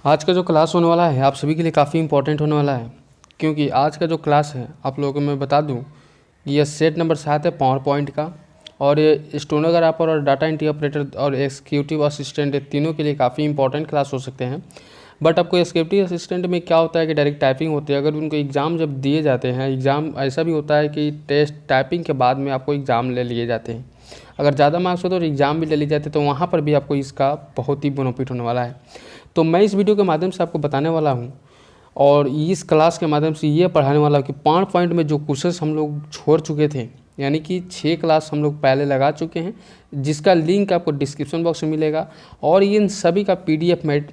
आज का जो क्लास होने वाला है आप सभी के लिए काफ़ी इंपॉर्टेंट होने वाला है, क्योंकि आज का जो क्लास है आप लोगों को मैं बता दूं कि यह सेट नंबर 7 है पावर पॉइंट का। और ये स्टेनोग्राफर और डाटा एंट्री ऑपरेटर और एग्जीक्यूटिव असिस्टेंट तीनों के लिए काफ़ी इंपॉर्टेंट क्लास हो सकते हैं। बट आपको एग्जीक्यूटिव असिस्टेंट में क्या होता है कि डायरेक्ट टाइपिंग होती है। अगर उनको एग्ज़ाम जब दिए जाते हैं, एग्ज़ाम ऐसा भी होता है कि टेस्ट टाइपिंग के बाद में आपको एग्ज़ाम ले लिए जाते हैं। अगर ज़्यादा मार्क्स हो तो एग्ज़ाम भी ले लिए जाते हैं, तो वहाँ पर भी आपको इसका बहुत ही बेनिफिट होने वाला है। तो मैं इस वीडियो के माध्यम से आपको बताने वाला हूँ और इस क्लास के माध्यम से ये पढ़ाने वाला हूँ कि पावर पॉइंट में जो क्वेश्चंस हम लोग छोड़ चुके थे, यानी कि 6 क्लास हम लोग पहले लगा चुके हैं, जिसका लिंक आपको डिस्क्रिप्शन बॉक्स में मिलेगा। और इन सभी का PDF मैं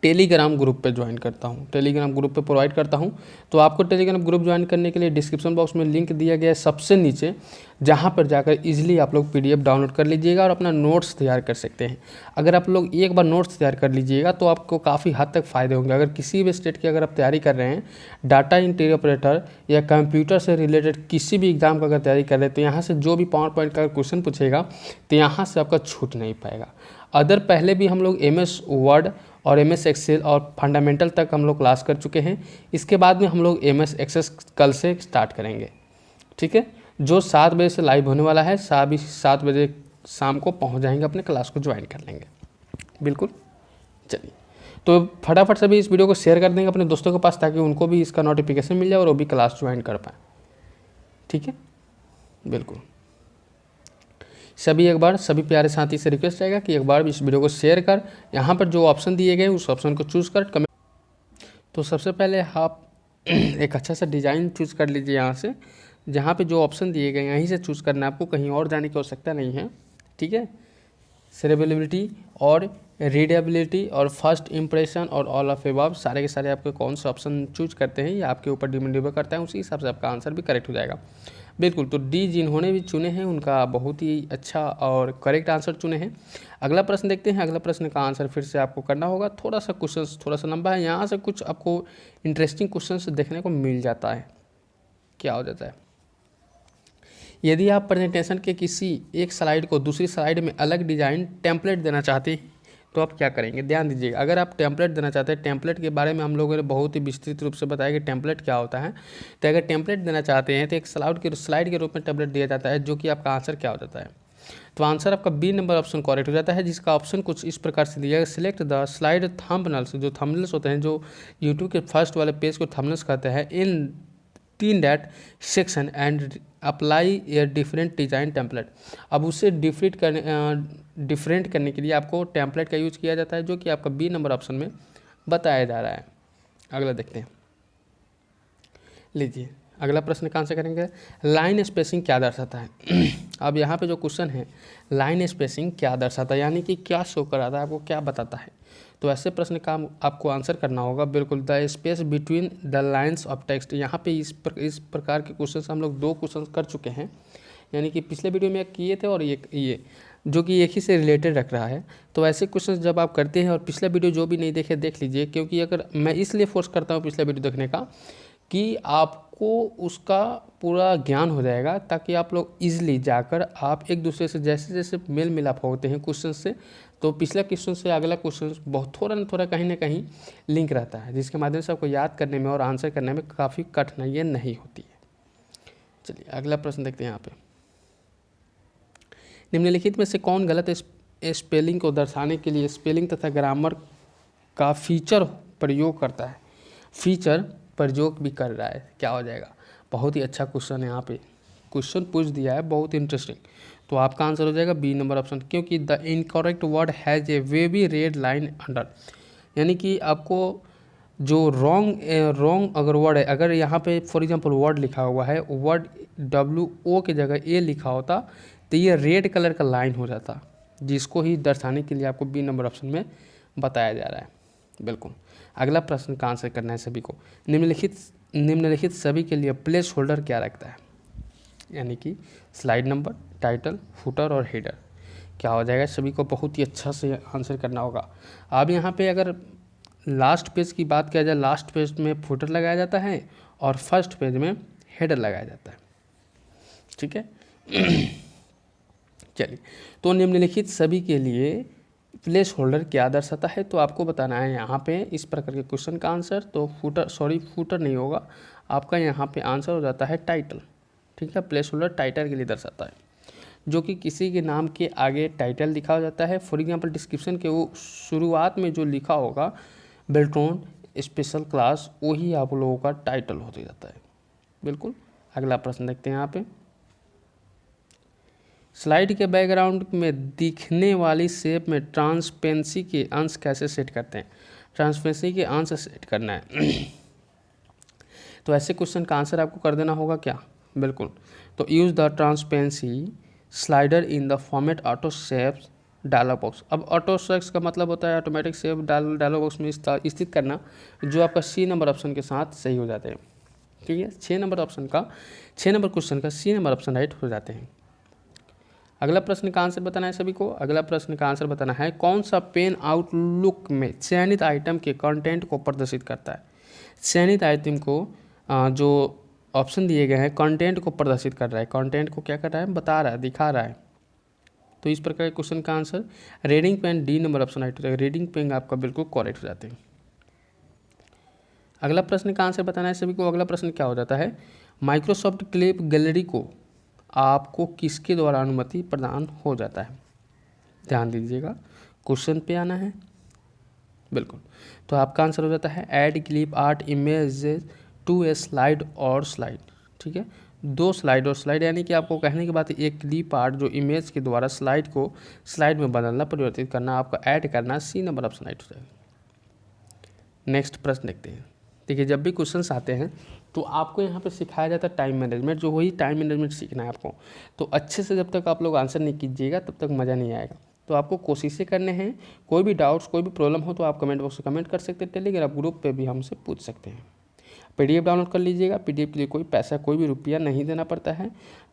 टेलीग्राम ग्रुप पे ज्वाइन करता हूँ, टेलीग्राम ग्रुप पे प्रोवाइड करता हूँ। तो आपको टेलीग्राम ग्रुप ज्वाइन करने के लिए डिस्क्रिप्शन बॉक्स में लिंक दिया गया है सबसे नीचे, जहाँ पर जाकर इजीली आप लोग PDF डाउनलोड कर लीजिएगा और अपना नोट्स तैयार कर सकते हैं। अगर आप लोग एक बार नोट्स तैयार कर लीजिएगा तो आपको काफ़ी हद तक फ़ायदे होंगे। अगर किसी भी स्टेट की अगर आप तैयारी कर रहे हैं, डाटा एंट्री ऑपरेटर या कंप्यूटर से रिलेटेड किसी भी एग्ज़ाम का अगर तैयारी कर रहे हैं, तो यहाँ से जो भी पावर पॉइंट का क्वेश्चन पूछेगा तो यहाँ से आपका छूट नहीं पाएगा। अदर पहले भी हम लोग MS वर्ड और MS एक्सेल और फंडामेंटल तक हम लोग क्लास कर चुके हैं। इसके बाद में हम लोग MS एक्सेस कल से स्टार्ट करेंगे, ठीक है, जो 7 बजे से लाइव होने वाला है। 7 बजे शाम को पहुंच जाएंगे, अपने क्लास को ज्वाइन कर लेंगे। बिल्कुल, चलिए तो फटाफट से भी इस वीडियो को शेयर कर देंगे अपने दोस्तों के पास, ताकि उनको भी इसका नोटिफिकेशन मिल जाए और वो भी क्लास ज्वाइन कर पाएँ, ठीक है। बिल्कुल, सभी प्यारे साथी से रिक्वेस्ट रहेगा कि एक बार इस वीडियो को शेयर कर, यहाँ पर जो ऑप्शन दिए गए उस ऑप्शन को चूज़ कर कमेंट। तो सबसे पहले आप एक अच्छा सा डिज़ाइन चूज़ कर लीजिए यहाँ से, जहाँ पे जो ऑप्शन दिए गए यहीं से चूज़ करना है आपको, कहीं और जाने की आवश्यकता नहीं है, ठीक है। सेरेबिलिटी और रीडेबिलिटी और फर्स्ट इंप्रेशन और ऑल ऑफ एबव, सारे के सारे आपके कौन सा ऑप्शन चूज करते हैं ये आपके ऊपर डिपेंड करता है, उसी हिसाब से आपका आंसर भी करेक्ट हो जाएगा। बिल्कुल, तो डी जिन्होंने भी चुने हैं उनका बहुत ही अच्छा और करेक्ट आंसर चुने हैं। अगला प्रश्न देखते हैं। अगला प्रश्न का आंसर फिर से आपको करना होगा। थोड़ा सा लंबा है, यहाँ से कुछ आपको इंटरेस्टिंग क्वेश्चन देखने को मिल जाता है। क्या हो जाता है, यदि आप प्रेजेंटेशन के किसी एक स्लाइड को दूसरी स्लाइड में अलग डिजाइन टेम्पलेट देना चाहते हैं तो आप क्या करेंगे। ध्यान दीजिएगा, अगर आप टेम्पलेट देना चाहते हैं, टेम्पलेट के बारे में हम लोगों ने बहुत ही विस्तृत रूप से बताया कि टेम्पलेट क्या होता है। तो अगर टेम्पलेट देना चाहते हैं तो एक स्लाइड के रूप में टेम्पलेट दिया जाता है, जो कि आपका आंसर क्या हो जाता है। तो आंसर आपका B नंबर ऑप्शन करेक्ट हो जाता है, जिसका ऑप्शन कुछ इस प्रकार से दिया गया, सिलेक्ट द स्लाइड थंबनेल्स। जो थंबनेल्स होते हैं, जो यूट्यूब के फर्स्ट वाले पेज को थंबनेल्स कहते हैं, इन 3 that section and apply a different design template. अब उसे डिफरेंट करने के लिए आपको टेम्पलेट का यूज़ किया जाता है, जो कि आपका B नंबर ऑप्शन में बताया जा रहा है। अगला देखते हैं, लीजिए अगला प्रश्न का आंसर करेंगे। लाइन स्पेसिंग क्या दर्शाता है। अब यहाँ पे जो क्वेश्चन है, लाइन स्पेसिंग क्या दर्शाता है, यानी कि क्या शो कराता है, आपको क्या बताता है। तो ऐसे प्रश्न का आपको आंसर करना होगा। बिल्कुल, the space between the lines of text. यहाँ पे इस प्रकार के क्वेश्चन हम लोग 2 क्वेश्चन कर चुके हैं, यानी कि पिछले वीडियो में किए थे और ये जो कि एक ही से रिलेटेड रख रहा है। तो ऐसे क्वेश्चन जब आप करते हैं, और पिछला वीडियो जो भी नहीं देखे देख लीजिए, क्योंकि अगर मैं इसलिए फोर्स करता हूँ पिछला वीडियो देखने का कि आपको उसका पूरा ज्ञान हो जाएगा, ताकि आप लोग ईजिली जाकर आप एक दूसरे से जैसे जैसे मेल मिलाप होते हैं क्वेश्चन से, तो पिछला क्वेश्चन से अगला क्वेश्चन बहुत थोड़ा ना कहीं लिंक रहता है, जिसके माध्यम से आपको याद करने में और आंसर करने में काफ़ी कठिनाइयाँ नहीं होती है। चलिए अगला प्रश्न देखते हैं। यहाँ पे निम्नलिखित में से कौन गलत स्पेलिंग को दर्शाने के लिए स्पेलिंग तथा ग्रामर का फीचर प्रयोग करता है। फीचर प्रयोग भी कर रहा है, क्या हो जाएगा। बहुत ही अच्छा क्वेश्चन है, यहाँ पे क्वेश्चन पूछ दिया है, बहुत इंटरेस्टिंग। तो आपका आंसर हो जाएगा B नंबर ऑप्शन, क्योंकि the incorrect word has a wavy red line under, यानी कि आपको जो रॉन्ग अगर वर्ड है, अगर यहाँ पे फॉर एग्जांपल वर्ड लिखा हुआ है, वर्ड WO की जगह A लिखा होता तो ये रेड कलर का लाइन हो जाता, जिसको ही दर्शाने के लिए आपको B नंबर ऑप्शन में बताया जा रहा है। बिल्कुल, अगला प्रश्न का आंसर करना है सभी को। निम्नलिखित सभी के लिए प्लेस होल्डर क्या रखता है, यानी कि स्लाइड नंबर, टाइटल, फुटर और हेडर। क्या हो जाएगा, सभी को बहुत ही अच्छा से आंसर करना होगा। अब यहाँ पे अगर लास्ट पेज की बात किया जाए, लास्ट पेज में फुटर लगाया जाता है और फर्स्ट पेज में हेडर लगाया जाता है, ठीक है। चलिए, तो निम्नलिखित सभी के लिए प्लेस होल्डर क्या दर्शाता है, तो आपको बताना है यहाँ पे इस प्रकार के क्वेश्चन का आंसर। तो फूटर नहीं होगा आपका, यहाँ पे आंसर हो जाता है टाइटल। ठीक है, प्लेस होल्डर टाइटल के लिए दर्शाता है, जो कि किसी के नाम के आगे टाइटल लिखा हो जाता है। फॉर एग्जांपल डिस्क्रिप्शन के वो शुरुआत में जो लिखा होगा बेल्ट्रॉन स्पेशल क्लास, वही आप लोगों का टाइटल होते जाता है। बिल्कुल। अगला प्रश्न देखते हैं यहाँ पे, स्लाइड के बैकग्राउंड में दिखने वाली शेप में ट्रांसपेरेंसी के अंश कैसे सेट करते हैं। ट्रांसपेरेंसी के अंश सेट करना है तो ऐसे क्वेश्चन का आंसर आपको कर देना होगा क्या, बिल्कुल। तो use the transparency slider in the format auto shapes dialog box. अब ऑटो शेप्स का मतलब होता है ऑटोमेटिक शेप डायलॉग बॉक्स में स्थित करना, जो आपका सी नंबर ऑप्शन के साथ सही हो जाते हैं। ठीक है, 6 नंबर क्वेश्चन का सी नंबर ऑप्शन राइट हो जाते हैं। अगला प्रश्न का आंसर बताना है सभी को। अगला प्रश्न का आंसर बताना है, कौन सा पेन आउटलुक में चयनित आइटम के कंटेंट को प्रदर्शित करता है। चयनित आइटम को जो ऑप्शन दिए गए हैं कंटेंट को प्रदर्शित कर रहा है, कंटेंट को क्या कर रहा है, बता रहा है, दिखा रहा है। तो इस प्रकार के क्वेश्चन का answer reading pane, D number option right हो जाएगा। रीडिंग पेन आपका बिल्कुल करेक्ट हो जाते हैं। अगला प्रश्न का आंसर बताना है सभी को। अगला प्रश्न क्या हो जाता है, माइक्रोसॉफ्ट क्लिप गैलरी को आपको किसके द्वारा अनुमति प्रदान हो जाता है। ध्यान दीजिएगा, क्वेश्चन पे आना है, बिल्कुल। तो आपका आंसर हो जाता है add clip art images to a slide और स्लाइड। ठीक है, 2 स्लाइड और स्लाइड, यानी कि आपको कहने की बात है एक क्लिप आर्ट जो इमेज के द्वारा स्लाइड को स्लाइड में बदलना, परिवर्तित करना, आपका ऐड करना, सी नंबर ऑप्शन राइट हो जाएगा। नेक्स्ट प्रश्न देखते हैं। देखिए, जब भी क्वेश्चंस आते हैं तो आपको यहाँ पे सिखाया जाता है टाइम मैनेजमेंट, जो वही टाइम मैनेजमेंट सीखना है आपको। तो अच्छे से जब तक आप लोग आंसर नहीं कीजिएगा तब तक मज़ा नहीं आएगा। तो आपको कोशिशें करने हैं। कोई भी डाउट्स, कोई भी प्रॉब्लम हो तो आप कमेंट बॉक्स में कमेंट कर सकते हैं। टेलीग्राम ग्रुप पे भी हमसे पूछ सकते हैं। पीडीएफ डाउनलोड कर लीजिएगा। पीडीएफ के लिए कोई पैसा, कोई भी रुपया नहीं देना पड़ता है।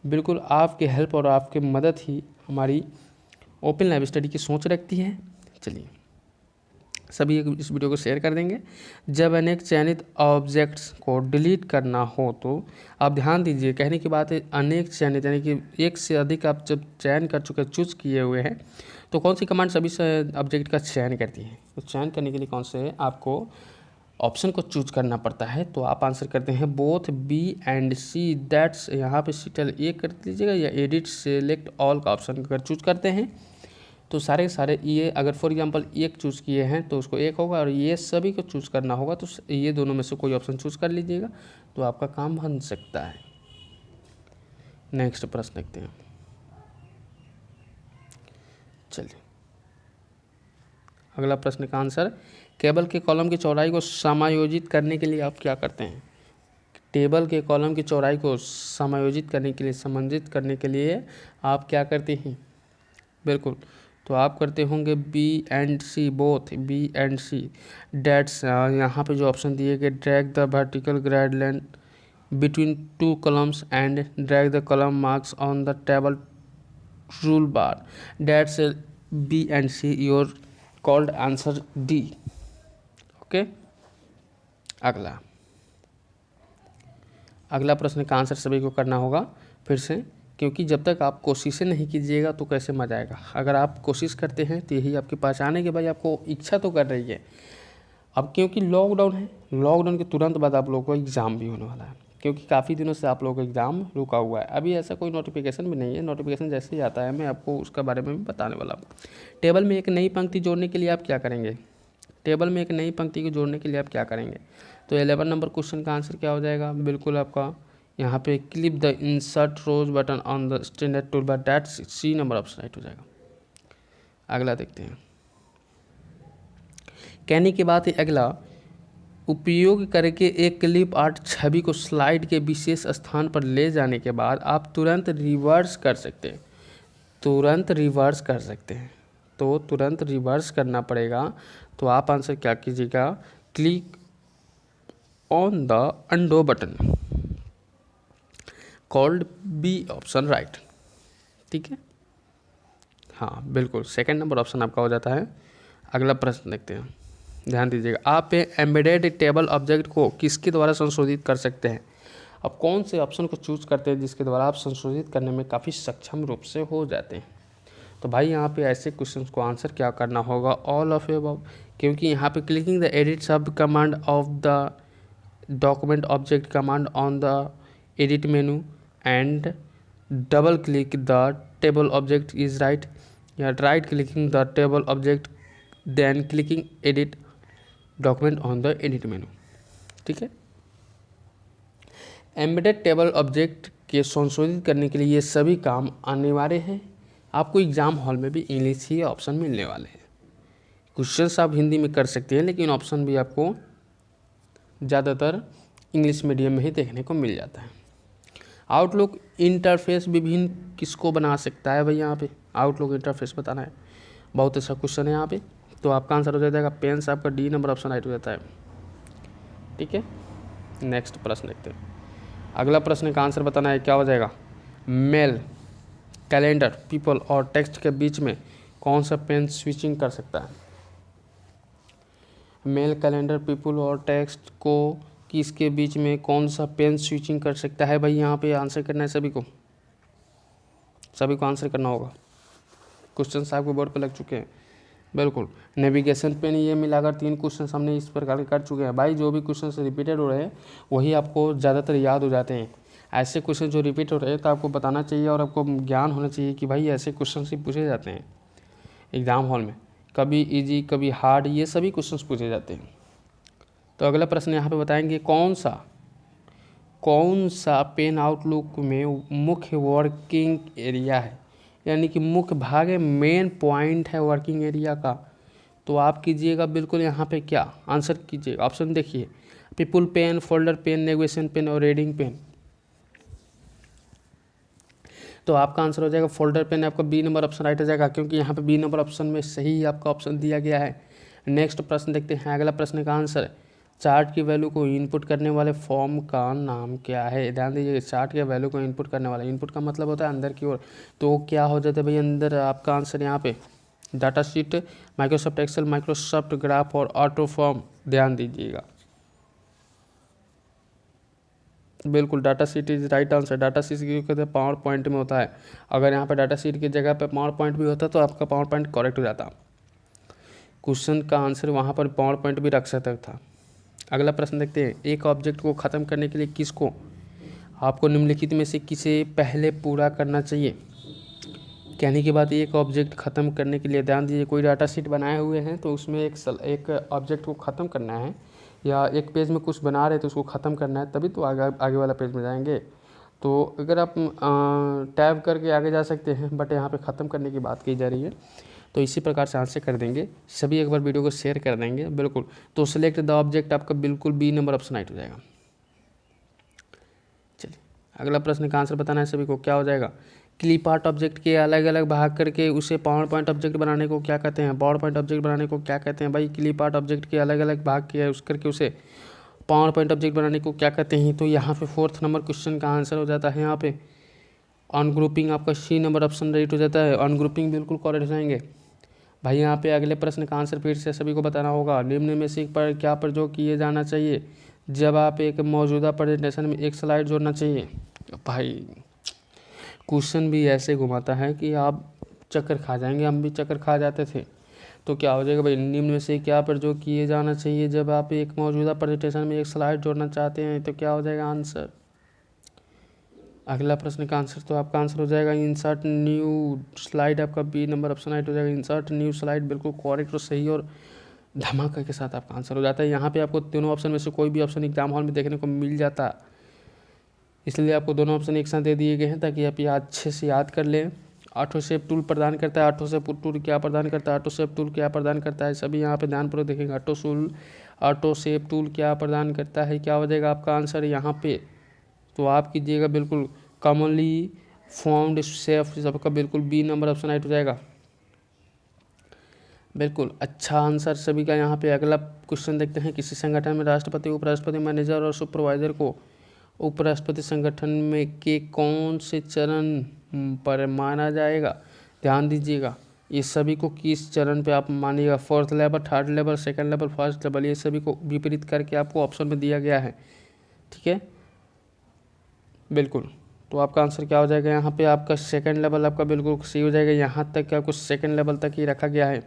बिल्कुल आपके हेल्प और आपके मदद ही हमारी ओपन लाइव स्टडी की सोच रखती है। चलिए, सभी इस वीडियो को शेयर कर देंगे। जब अनेक चयनित ऑब्जेक्ट्स को डिलीट करना हो तो आप ध्यान दीजिए, कहने की बात है अनेक चयनित, यानी कि एक से अधिक आप जब चयन कर चुके, चूज किए हुए हैं, तो कौन सी कमांड सभी से ऑब्जेक्ट का चयन करती है। तो चयन करने के लिए कौन से आपको ऑप्शन को चूज करना पड़ता है। तो आप आंसर करते हैं both B and C. That's यहाँ पे सीटल ए कर लीजिएगा, या एडिट सेलेक्ट ऑल का ऑप्शन अगर चूज करते हैं तो सारे के सारे ये, अगर फॉर एग्जांपल एक चूज़ किए हैं तो उसको एक होगा, और ये सभी को चूज़ करना होगा तो ये दोनों में से कोई ऑप्शन चूज़ कर लीजिएगा, तो आपका काम बन सकता है। नेक्स्ट प्रश्न देखते हैं। चलिए, अगला प्रश्न का आंसर, टेबल के कॉलम की चौड़ाई को समायोजित करने के लिए आप क्या करते हैं। टेबल के कॉलम की चौड़ाई को समायोजित करने के लिए, समंजित करने के लिए आप क्या करते हैं, बिल्कुल। तो आप करते होंगे B and C, both B and C. That's यहाँ पे जो ऑप्शन दिए गए, drag the vertical grid length between 2 columns and drag the column marks on the table rule bar. That's B and C, your called answer D. Okay, अगला प्रश्न का answer सभी को करना होगा फिर से, क्योंकि जब तक आप कोशिशें नहीं कीजिएगा तो कैसे मजा आएगा। अगर आप कोशिश करते हैं तो यही आपकी पहचान है कि भाई आपको इच्छा तो कर रही है। अब क्योंकि लॉकडाउन है, लॉकडाउन के तुरंत बाद आप लोगों को एग्ज़ाम भी होने वाला है, क्योंकि काफ़ी दिनों से आप लोगों का एग्ज़ाम रुका हुआ है। अभी ऐसा कोई नोटिफिकेशन भी नहीं है, नोटिफिकेशन जैसे ही आता है मैं आपको उसके बारे में भी बताने वाला हूँ। टेबल में एक नई पंक्ति जोड़ने के लिए आप क्या करेंगे, टेबल में एक नई पंक्ति को जोड़ने के लिए आप क्या करेंगे। तो 11 नंबर क्वेश्चन का आंसर क्या हो जाएगा, बिल्कुल आपका यहाँ पे clip the insert rows button on the standard tool bar, that's C number option right हो जाएगा। अगला देखते हैं। कहने की बात है अगला, उपयोग करके एक क्लिप आर्ट छवि को स्लाइड के विशेष स्थान पर ले जाने के बाद आप तुरंत रिवर्स कर सकते हैं, तो तुरंत रिवर्स करना पड़ेगा। तो आप आंसर क्या कीजिएगा, click on the undo button, called B option right. ठीक है, हाँ बिल्कुल, सेकंड नंबर ऑप्शन आपका हो जाता है। अगला प्रश्न देखते हैं, ध्यान दीजिएगा। आप एम्बेडेड टेबल ऑब्जेक्ट को किसके द्वारा संशोधित कर सकते हैं। अब कौन से ऑप्शन को चूज करते हैं जिसके द्वारा आप संशोधित करने में काफ़ी सक्षम रूप से हो जाते हैं। तो भाई यहाँ पे ऐसे क्वेश्चंस को आंसर क्या करना होगा, ऑल ऑफ अबव, क्योंकि यहाँ पे क्लिकिंग द एडिट सब command of the document object command on the edit menu and double click the table object is right, या right clicking the table object then clicking edit document on the edit menu। ठीक है, embedded table object के संशोधित करने के लिए ये सभी काम अनिवार्य है। आपको एग्जाम हॉल में भी इंग्लिश ही ऑप्शन मिलने वाले हैं। क्वेश्चंस आप हिंदी में कर सकते हैं, लेकिन ऑप्शन भी आपको ज़्यादातर इंग्लिश मीडियम में ही देखने को मिल जाता है। आउटलुक इंटरफेस विभिन्न किसको बना सकता है भाई, यहाँ पे आउटलुक इंटरफेस बताना है। बहुत अच्छा क्वेश्चन है यहाँ पे, तो आपका आंसर हो जाएगा पेंस, आपका डी नंबर ऑप्शन राइट हो जाता है। ठीक है, नेक्स्ट प्रश्न देखते हैं। अगला प्रश्न का आंसर बताना है, क्या हो जाएगा, मेल कैलेंडर पीपल और टेक्स्ट के बीच में कौन सा पेन स्विचिंग कर सकता है। मेल कैलेंडर पीपल और टेक्स्ट को किसके बीच में कौन सा पेन स्विचिंग कर सकता है भाई, यहाँ पे आंसर करना है सभी को आंसर करना होगा। क्वेश्चन आपके बोर्ड पे लग चुके हैं, बिल्कुल। नेविगेशन पेन ये मिलाकर 3 क्वेश्चन हमने इस प्रकार के कर चुके हैं भाई। जो भी क्वेश्चन रिपीटेड हो रहे हैं वही आपको ज़्यादातर याद हो जाते हैं। ऐसे क्वेश्चन जो रिपीट हो रहे हैं तो आपको बताना चाहिए और आपको ज्ञान होना चाहिए कि भाई ऐसे क्वेश्चन ही पूछे जाते हैं एग्ज़ाम हॉल में, कभी इजी कभी हार्ड, ये सभी क्वेश्चंस पूछे जाते हैं। तो अगला प्रश्न यहाँ पे बताएंगे, कौन सा पेन आउटलुक में मुख्य वर्किंग एरिया है, यानी कि मुख्य भाग है, मेन पॉइंट है वर्किंग एरिया का। तो आप कीजिएगा बिल्कुल यहाँ पे क्या आंसर कीजिएगा, ऑप्शन देखिए, people pane, folder pane, navigation pane और रीडिंग पेन। तो आपका आंसर हो जाएगा फोल्डर पेन, आपका बी नंबर ऑप्शन राइट हो जाएगा, क्योंकि यहाँ पे बी नंबर ऑप्शन में सही आपका ऑप्शन दिया गया है। नेक्स्ट प्रश्न देखते हैं। अगला प्रश्न का आंसर, चार्ट की वैल्यू को इनपुट करने वाले फॉर्म का नाम क्या है। ध्यान दीजिए, चार्ट के वैल्यू को इनपुट करने वाला, इनपुट का मतलब होता है अंदर की ओर, तो क्या हो जाता है भाई अंदर। आपका आंसर यहाँ पे data sheet, Microsoft Excel, Microsoft graph और ऑटो फॉर्म। ध्यान दीजिएगा, बिल्कुल data sheet is right answer. Data sheet क्यों कहते हैं, पावर पॉइंट में होता है। अगर यहाँ पे डाटा शीट की जगह पे पावर पॉइंट भी होता तो आपका पावर पॉइंट करेक्ट हो जाता। क्वेश्चन का आंसर वहाँ पर पावर पॉइंट भी रख सकता था। अगला प्रश्न देखते हैं, एक ऑब्जेक्ट को ख़त्म करने के लिए किसको, आपको निम्नलिखित में से किसे पहले पूरा करना चाहिए। कहने के बाद एक ऑब्जेक्ट ख़त्म करने के लिए, ध्यान दीजिए, कोई डाटा शीट बनाए हुए हैं तो उसमें एक ऑब्जेक्ट को ख़त्म करना है, या एक पेज में कुछ बना रहे तो उसको ख़त्म करना है, तभी तो आगे वाला पेज में जाएंगे। तो अगर आप टैब करके आगे जा सकते हैं, बट यहाँ पे ख़त्म करने की बात की जा रही है, तो इसी प्रकार से आंसर कर देंगे सभी। एक बार वीडियो को शेयर कर देंगे, बिल्कुल। तो सिलेक्ट द ऑब्जेक्ट आपका बिल्कुल बी नंबर ऑप्शन राइट हो जाएगा। चलिए अगला प्रश्न का आंसर बताना है सभी को, क्या हो जाएगा, क्लिप आर्ट ऑब्जेक्ट के अलग अलग भाग करके उसे पावर पॉइंट ऑब्जेक्ट बनाने को क्या कहते हैं। पावर पॉइंट ऑब्जेक्ट बनाने को क्या कहते हैं भाई, क्लिप आर्ट ऑब्जेक्ट के अलग अलग भाग किया उस करके उसे पावर पॉइंट ऑब्जेक्ट बनाने को क्या कहते हैं। तो यहाँ पे 4th नंबर क्वेश्चन का आंसर हो जाता है यहाँ पे अनग्रुपिंग, आपका सी नंबर ऑप्शन राइट हो जाता है। अनग्रुपिंग बिल्कुल करेक्ट हो जाएंगे भाई। यहाँ पे अगले प्रश्न का आंसर फिर से सभी को बताना होगा, निम्न में से पर क्या प्रयोग किए जाना चाहिए जब आप एक मौजूदा प्रेजेंटेशन में एक स्लाइड जोड़ना चाहिए। भाई क्वेश्चन भी ऐसे घुमाता है कि आप चक्कर खा जाएंगे, हम भी चक्कर खा जाते थे। तो क्या हो जाएगा भाई, निम्न में से क्या प्रयोग किए जाना चाहिए जब आप एक मौजूदा प्रेजेंटेशन में एक स्लाइड जोड़ना चाहते हैं। तो क्या हो जाएगा आंसर, अगला प्रश्न का आंसर, तो आपका आंसर हो जाएगा इंसर्ट न्यू स्लाइड, आपका बी नंबर ऑप्शन राइट हो जाएगा। इंसर्ट न्यू स्लाइड बिल्कुल करेक्ट और सही और धमाका के साथ आपका आंसर हो जाता है। यहाँ पे आपको दोनों ऑप्शन में से कोई भी ऑप्शन एग्जाम हॉल में देखने को मिल जाता, इसलिए आपको दोनों ऑप्शन एक साथ दे दिए गए हैं ताकि आप अच्छे से याद कर लें। ऑटो शेप टूल प्रदान करता है, ऑटो शेप टूल क्या प्रदान करता है, ऑटो शेप टूल क्या प्रदान करता है, सभी यहाँ पे ध्यानपूर्वक देखेंगे। ऑटो शेप टूल क्या प्रदान करता है, क्या हो जाएगा आपका आंसर यहाँ पे। तो आप कीजिएगा बिल्कुल कॉमनली फॉर्म्ड शेप, सबका बिल्कुल बी नंबर ऑप्शन राइट हो जाएगा, बिल्कुल अच्छा आंसर सभी का। यहाँ पे अगला क्वेश्चन देखते हैं, किसी संगठन में राष्ट्रपति, उपराष्ट्रपति, मैनेजर और सुपरवाइजर को उपराष्ट्रपति संगठन में के कौन से चरण पर माना जाएगा। ध्यान दीजिएगा, ये सभी को किस चरण पे आप मानिएगा, 4th level, 3rd level, 2nd level, 1st level, ये सभी को विपरीत करके आपको ऑप्शन में दिया गया है। ठीक है, बिल्कुल तो आपका आंसर क्या हो जाएगा, यहाँ पे आपका सेकंड लेवल आपका बिल्कुल सही हो जाएगा। यहाँ तक कि आपको सेकंड लेवल तक ही रखा गया है,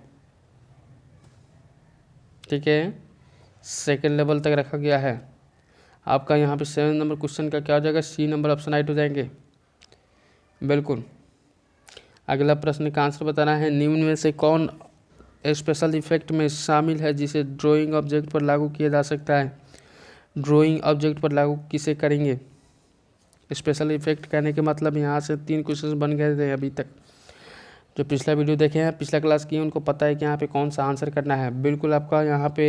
ठीक है, सेकंड लेवल तक रखा गया है। आपका यहाँ पे 7 नंबर क्वेश्चन का क्या हो जाएगा, सी नंबर ऑप्शन राइट हो जाएंगे। बिल्कुल। अगला प्रश्न का आंसर बताना है, निम्न में से कौन स्पेशल इफेक्ट में शामिल है जिसे ड्राइंग ऑब्जेक्ट पर लागू किया जा सकता है। ड्राइंग ऑब्जेक्ट पर लागू किसे करेंगे। स्पेशल इफेक्ट कहने के मतलब यहाँ से 3 क्वेश्चन बन गए थे अभी तक। जो पिछला वीडियो देखे हैं, पिछला क्लास की, उनको पता है कि यहाँ पे कौन सा आंसर करना है। बिल्कुल आपका यहाँ पे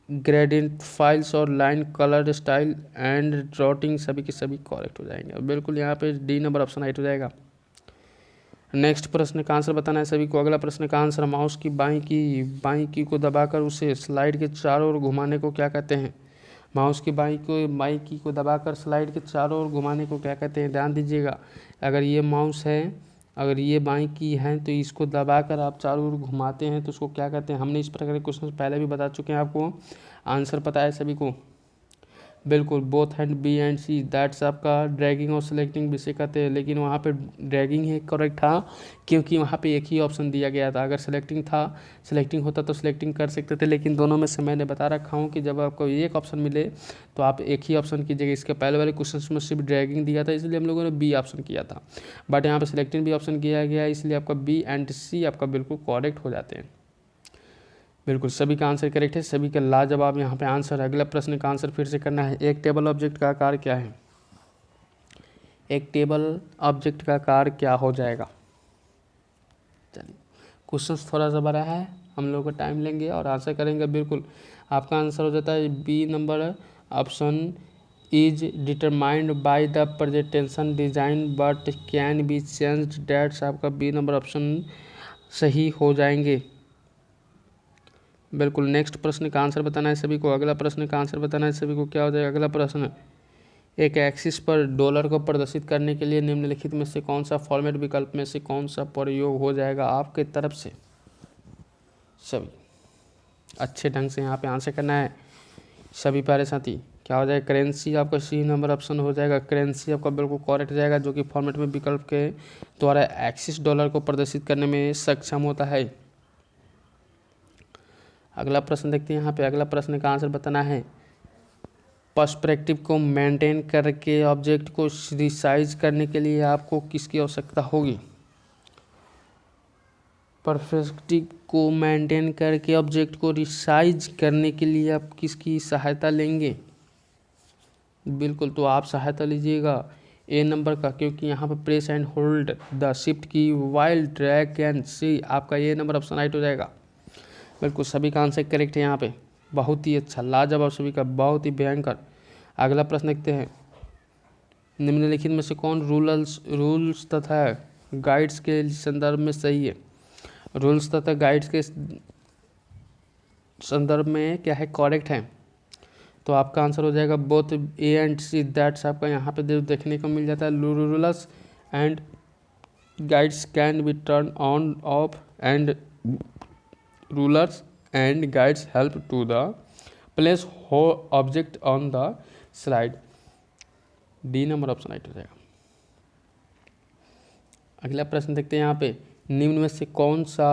ग्रेडियंट फाइल्स और लाइन कलर स्टाइल एंड ड्रॉटिंग सभी के सभी करेक्ट हो जाएंगे। बिल्कुल यहाँ पे डी नंबर ऑप्शन राइट हो जाएगा। नेक्स्ट प्रश्न का आंसर बताना है सभी को। अगला प्रश्न का आंसर, माउस की बाईं की को दबाकर उसे स्लाइड के चारों ओर घुमाने को क्या कहते हैं। माउस की बाईं की को दबाकर स्लाइड के चारों ओर घुमाने को क्या कहते हैं। ध्यान दीजिएगा, अगर ये माउस है, अगर ये बाईं की है, तो इसको दबाकर आप चारों ओर घुमाते हैं तो उसको क्या कहते हैं। हमने इस प्रकार के क्वेश्चन पहले भी बता चुके हैं आपको, आंसर पता है सभी को। बिल्कुल, both and B and C, that's आपका ड्रैगिंग और सिलेक्टिंग विषय कहते हैं। लेकिन वहाँ पे ड्रैगिंग ही करेक्ट था, क्योंकि वहाँ पे एक ही ऑप्शन दिया गया था। अगर सिलेक्टिंग होता तो सिलेक्टिंग कर सकते थे, लेकिन दोनों में से मैंने बता रखा हूँ कि जब आपको एक ऑप्शन मिले तो आप एक ही ऑप्शन कीजिएगा। इसके पहले वाले क्वेश्चन में सिर्फ ड्रैगिंग दिया था, इसलिए हम लोगों ने बी ऑप्शन किया था, बट यहाँ पर सिलेक्टिंग भी ऑप्शन किया गया, इसलिए आपका बी एंड सी आपका बिल्कुल करेक्ट हो जाते हैं। बिल्कुल सभी का आंसर करेक्ट है, सभी का लाजवाब यहाँ पे आंसर है। अगला प्रश्न का आंसर फिर से करना है, एक टेबल ऑब्जेक्ट का आकार क्या है। एक टेबल ऑब्जेक्ट का आकार क्या हो जाएगा। चलिए, क्वेश्चन थोड़ा सा बड़ा है, हम लोग का टाइम लेंगे और आंसर करेंगे। बिल्कुल आपका आंसर हो जाता है B number option, is determined by the presentation design but can be changed, that's आपका बी नंबर ऑप्शन सही हो जाएंगे। बिल्कुल। नेक्स्ट प्रश्न का आंसर बताना है सभी को। अगला प्रश्न का आंसर बताना है सभी को, क्या हो जाएगा। अगला प्रश्न, एक एक्सिस पर डॉलर को प्रदर्शित करने के लिए निम्नलिखित में से कौन सा फॉर्मेट विकल्प में से कौन सा प्रयोग हो जाएगा आपके तरफ से। सभी अच्छे ढंग से यहाँ पे आंसर करना है सभी प्यारे साथी। क्या हो जाएगा, करेंसी आपका सी नंबर ऑप्शन हो जाएगा। करेंसी आपका बिल्कुल करेक्ट जाएगा, जो कि फॉर्मेट में विकल्प के द्वारा एक्सिस डॉलर को प्रदर्शित करने में सक्षम होता है। अगला प्रश्न देखते हैं यहाँ पे। अगला प्रश्न का आंसर बताना है, पर्सपेक्टिव को मेंटेन करके ऑब्जेक्ट को रिसाइज करने के लिए आपको किसकी आवश्यकता होगी। पर्सपेक्टिव को मेंटेन करके ऑब्जेक्ट को रिसाइज करने के लिए आप किसकी सहायता लेंगे। बिल्कुल, तो आप सहायता लीजिएगा ए नंबर का, क्योंकि यहाँ पर press and hold the shift की वाइल ड्रैग एंड सी, आपका ए नंबर ऑप्शन राइट हो जाएगा। बिल्कुल सभी का आंसर करेक्ट है यहाँ पे, बहुत ही अच्छा, लाजवाब सभी का, बहुत ही भयंकर। अगला प्रश्न देखते हैं, निम्नलिखित में से कौन रूल्स तथा गाइड्स के संदर्भ में सही है। रूल्स तथा गाइड्स के संदर्भ में क्या है, करेक्ट है। तो आपका आंसर हो जाएगा both A and C, that's आपका यहाँ पे देखने को मिल जाता है। Rules and guides can be turn on off and rulers and guides help to the place whole object on the slide, D number option right हो जाएगा। अगला प्रश्न देखते हैं यहाँ पे, निम्न में से कौन सा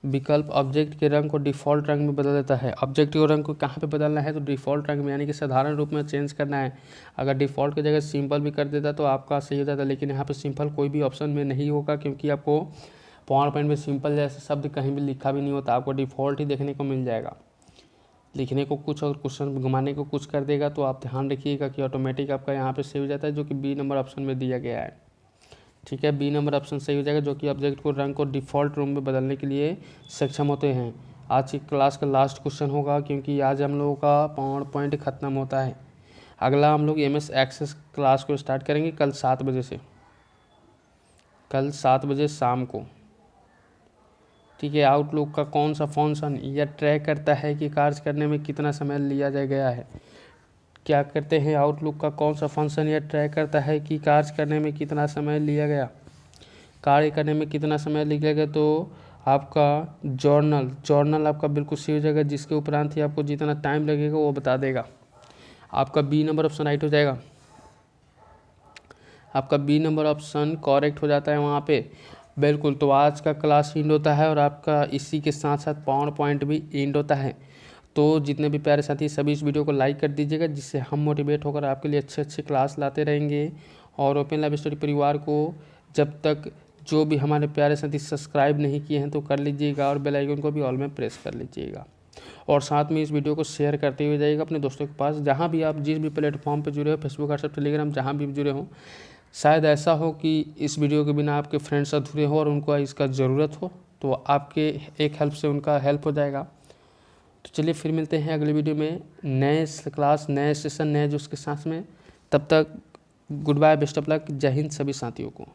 विकल्प ऑब्जेक्ट के रंग को डिफ़ॉल्ट रंग में बदल देता है। ऑब्जेक्ट के रंग को कहाँ पे बदलना है, तो डिफ़ॉल्ट रंग में, यानी कि साधारण रूप में चेंज करना है। अगर डिफ़ॉल्ट की जगह सिंपल भी कर देता तो आपका सही हो जाता, लेकिन यहाँ पे सिंपल कोई भी ऑप्शन में नहीं होगा, क्योंकि आपको पावर पॉइंट में सिंपल जैसे शब्द कहीं भी लिखा भी नहीं होता, आपको डिफ़ॉल्ट ही देखने को मिल जाएगा। लिखने को कुछ और क्वेश्चन घुमाने को कुछ कर देगा, तो आप ध्यान रखिएगा कि ऑटोमेटिक आपका यहाँ पे सही हो जाता है, जो कि बी नंबर ऑप्शन में दिया गया है। ठीक है, बी नंबर ऑप्शन सही हो जाएगा, जो कि ऑब्जेक्ट को रंग को डिफ़ॉल्ट रूम में बदलने के लिए सक्षम होते हैं। आज की क्लास का लास्ट क्वेश्चन होगा, क्योंकि आज हम लोगों का पावर पॉइंट ख़त्म होता है। अगला हम लोग MS एक्सेस क्लास को स्टार्ट करेंगे कल 7 बजे से, कल 7 बजे शाम को। ठीक है, आउटलुक का कौन सा फंक्शन यह ट्रैक करता है कि कार्य करने में कितना समय लिया गया है। क्या करते हैं, आउटलुक का कौन सा फंक्शन यह ट्रैक करता है कि कार्य करने में कितना समय लिया गया, कार्य करने में कितना समय लिया गया। तो आपका जर्नल आपका बिल्कुल सही हो जाएगा, जिसके उपरांत ही आपको जितना टाइम लगेगा वो बता देगा। आपका बी नंबर ऑप्शन राइट हो जाएगा। आपका बी नंबर ऑप्शन करेक्ट हो जाता है वहाँ पे। बिल्कुल, तो आज का क्लास एंड होता है और आपका इसी के साथ साथ पावर पॉइंट भी एंड होता है। तो जितने भी प्यारे साथी सभी इस वीडियो को लाइक कर दीजिएगा, जिससे हम मोटिवेट होकर आपके लिए अच्छे अच्छे क्लास लाते रहेंगे। और ओपन लाइव स्टडी परिवार को जब तक जो भी हमारे प्यारे साथी सब्सक्राइब नहीं किए हैं तो कर लीजिएगा और बेल आइकन को भी ऑल में प्रेस कर लीजिएगा। और साथ में इस वीडियो को शेयर करते हुए जाइएगा अपने दोस्तों के पास, जहाँ भी आप जिस भी प्लेटफॉर्म पर जुड़े हो, फेसबुक, व्हाट्सएप, टेलीग्राम, जहाँ भी जुड़े हों। शायद ऐसा हो कि इस वीडियो के बिना आपके फ्रेंड्स अधूरे हो और उनको इसका ज़रूरत हो, तो आपके एक हेल्प से उनका हेल्प हो जाएगा। तो चलिए फिर मिलते हैं अगले वीडियो में नए क्लास, नए सेशन, नए जोश के साथ में। तब तक goodbye, best of luck, जय हिंद सभी साथियों को।